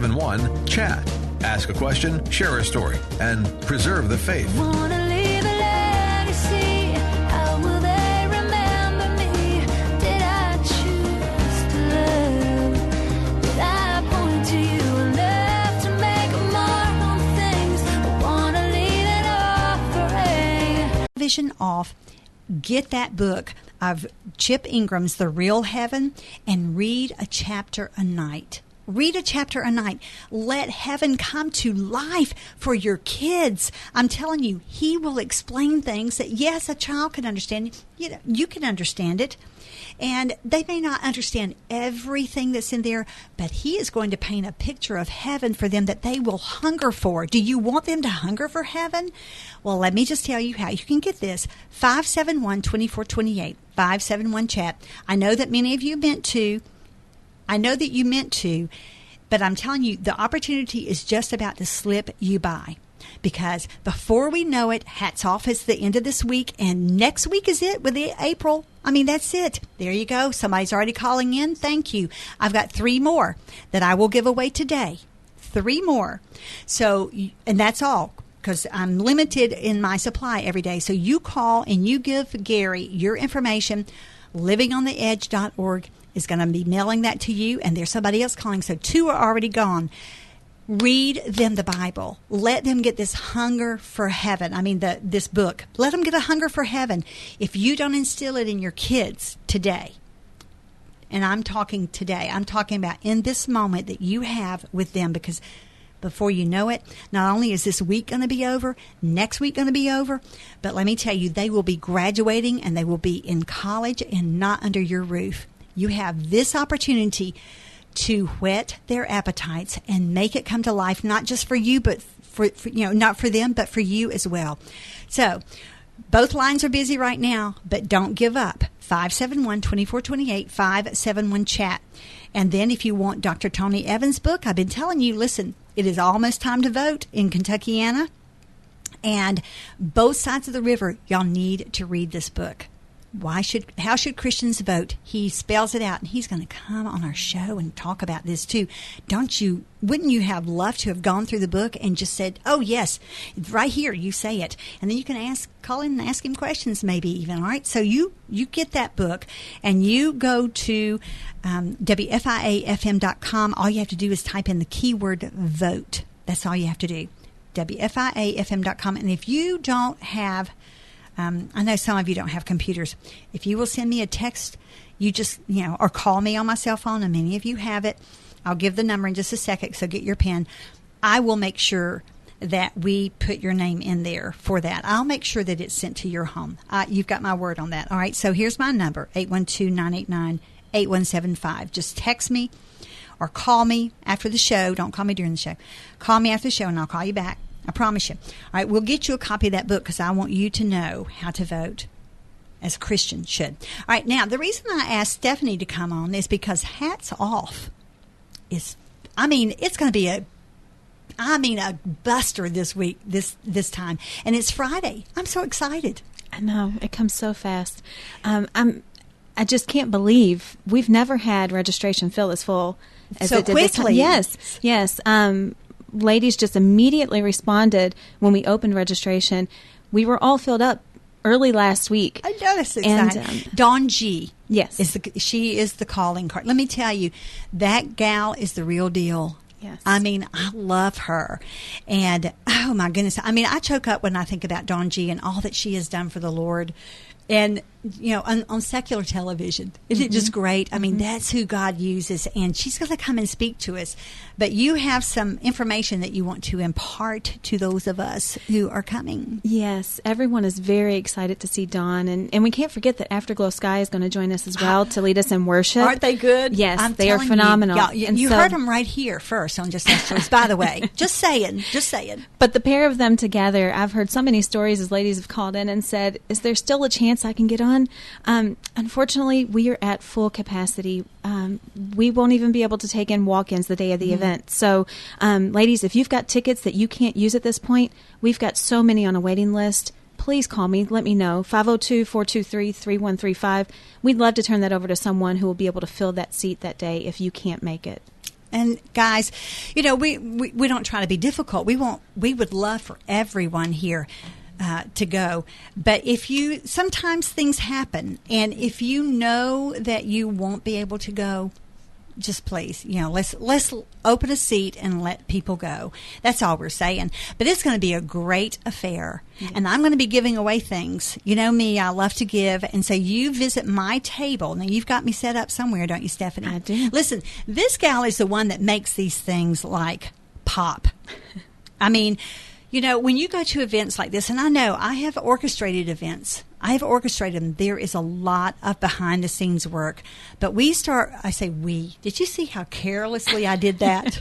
571-CHAT. Ask a question, share a story, and preserve the faith. Wanna leave a legacy? How will they remember me? Did I choose to love? Did I point to you enough to make a mark on things? I wanna leave it offering. Vision off. Get that book of Chip Ingram's The Real Heaven and read a chapter a night. Read a chapter a night. Let heaven come to life for your kids. I'm telling you, he will explain things that, yes, a child can understand. You know, you can understand it. And they may not understand everything that's in there, but he is going to paint a picture of heaven for them that they will hunger for. Do you want them to hunger for heaven? Well, let me just tell you how you can get this. 571-2428, 571-CHAT. I know that many of you meant to. But I'm telling you, the opportunity is just about to slip you by. Because before we know it, hats off, it's the end of this week, and next week is it with the April. I mean, that's it. There you go. Somebody's already calling in. Thank you. I've got 3 more that I will give away today. 3 more. So, and that's all, because I'm limited in my supply every day. So you call and you give Gary your information. livingontheedge.org is going to be mailing that to you, and there's somebody else calling, so 2 are already gone. Read them the Bible. Let them get this hunger for heaven. I mean, this book. Let them get a hunger for heaven. If you don't instill it in your kids today, and I'm talking today, I'm talking about in this moment that you have with them, because before you know it, not only is this week going to be over, next week going to be over, but let me tell you, they will be graduating and they will be in college and not under your roof. You have this opportunity to whet their appetites and make it come to life, not just for you, but for not for them, but for you as well. So both lines are busy right now, but don't give up. 571-2428, 571-CHAT. And then if you want Dr. Tony Evans' book, I've been telling you, listen, it is almost time to vote in Kentuckiana. And both sides of the river, y'all need to read this book. How should Christians vote? He spells it out, and he's going to come on our show and talk about this too. Wouldn't you have loved to have gone through the book and just said, oh yes, right here, you say it. And then you can call in and ask him questions maybe even, all right? So you get that book and you go to WFIAFM.com. All you have to do is type in the keyword vote. That's all you have to do. WFIAFM.com. And if you don't have I know some of you don't have computers. If you will send me a text, you just, or call me on my cell phone, and many of you have it. I'll give the number in just a second, so get your pen. I will make sure that we put your name in there for that. I'll make sure that it's sent to your home. You've got my word on that. All right, so here's my number, 812-989-8175. Just text me or call me after the show. Don't call me during the show. Call me after the show, and I'll call you back. I promise you. All right, we'll get you a copy of that book because I want you to know how to vote as Christians should. All right, now, the reason I asked Stephanie to come on is because Hats Off it's going to be a buster this week, this time. And it's Friday. I'm so excited. I know. It comes so fast. I just can't believe we've never had registration fill as full as so it did quickly. This time. Yes. Ladies just immediately responded when we opened registration. We were all filled up early last week. I noticed it. And Dawn G. Yes. She is the calling card. Let me tell you, that gal is the real deal. Yes. I mean, I love her. And, oh, my goodness. I mean, I choke up when I think about Dawn G. and all that she has done for the Lord. And, on secular television. Isn't it just great? I mean, that's who God uses. And she's going to come and speak to us. But you have some information that you want to impart to those of us who are coming. Yes. Everyone is very excited to see Dawn. And we can't forget that Afterglow Sky is going to join us as well to lead us in worship. Aren't they good? Yes. They are phenomenal. You heard them right here first on Just As Choice, by the way. Just saying. But the pair of them together, I've heard so many stories as ladies have called in and said, is there still a chance I can get on? Unfortunately, we are at full capacity. We won't even be able to take in walk-ins the day of the event. So, ladies, if you've got tickets that you can't use at this point, we've got so many on a waiting list. Please call me. Let me know. 502-423-3135. We'd love to turn that over to someone who will be able to fill that seat that day if you can't make it. And guys, we don't try to be difficult. We would love for everyone here to go. But sometimes things happen, and if you know that you won't be able to go, just please, let's open a seat and let people go. That's all we're saying. But it's going to be a great affair. Yes. And I'm going to be giving away things. You know me, I love to give. And so you visit my table. Now, you've got me set up somewhere, don't you, Stephanie? I do. Listen, this gal is the one that makes these things like pop. I mean, when you go to events like this, and I know I have orchestrated events. I have orchestrated them. There is a lot of behind-the-scenes work. But I say we. Did you see how carelessly I did that?